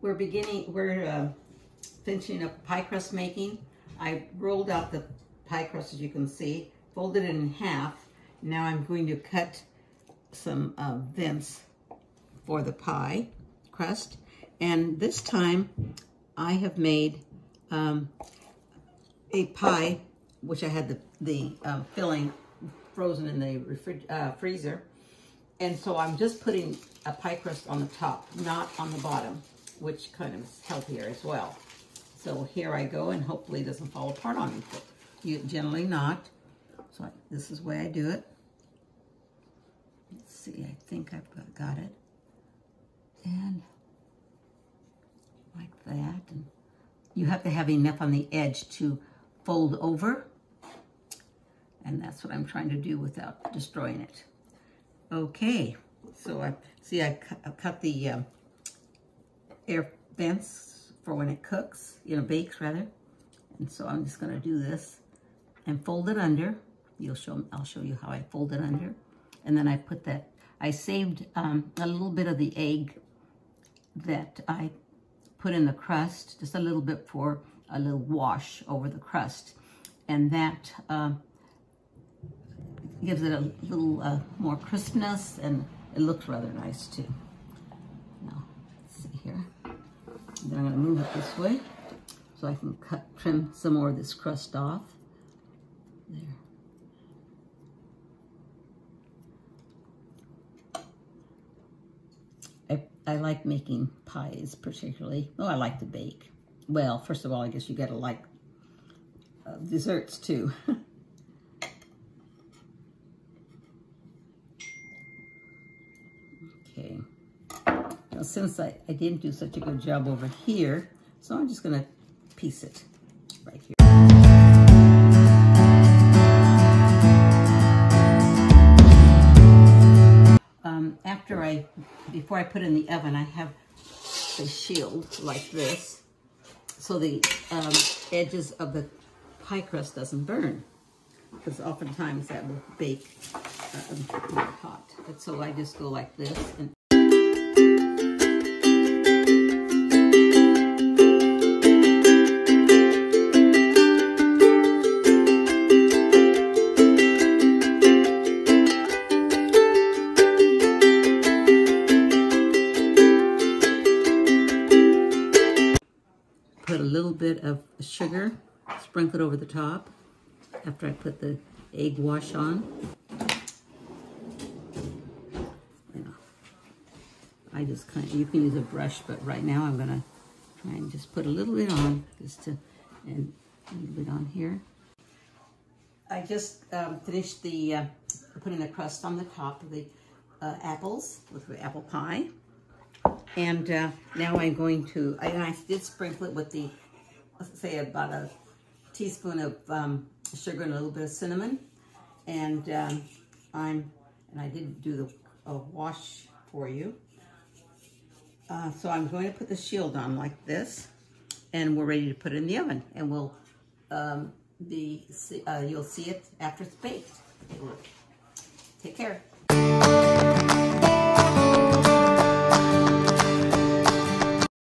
we're finishing up pie crust making. I rolled out the pie crust, as you can see, folded it in half. Now I'm going to cut some vents for the pie crust. And this time I have made a pie, which I had the filling frozen in the freezer. And so I'm just putting a pie crust on the top, not on the bottom, which kind of is healthier as well. So here I go, and hopefully it doesn't fall apart on me. You generally not. So this is the way I do it. Let's see, I think I've got it. And like that. And you have to have enough on the edge to fold over. And that's what I'm trying to do without destroying it. Okay, so I cut the air vents for when it cooks, bakes rather. And so I'm just going to do this and fold it under. I'll show you how I fold it under. And then I put that, I saved a little bit of the egg that I put in the crust, just a little bit for a little wash over the crust. And that gives it a little more crispness, and it looks rather nice too. Now, let's see here. And then I'm going to move it this way so I can trim some more of this crust off. There. I like making pies particularly. Oh, I like to bake. Well, first of all, I guess you gotta like desserts too. Okay. Now, since I didn't do such a good job over here, so I'm just gonna piece it right here. Before I put it in the oven, I have a shield like this, so the edges of the pie crust doesn't burn, because oftentimes that will bake hot. But so I just go like this and put a little bit of sugar, sprinkle it over the top after I put the egg wash on. I just you can use a brush, but right now I'm gonna try and just put a little bit on, and a little bit on here. I just finished putting the crust on the top of the apples with the apple pie. And now I'm going to, I did sprinkle it with let's say about a teaspoon of sugar and a little bit of cinnamon. And I didn't do the wash for you. So I'm going to put the shield on like this, and we're ready to put it in the oven. And you'll see it after it's baked. Take care.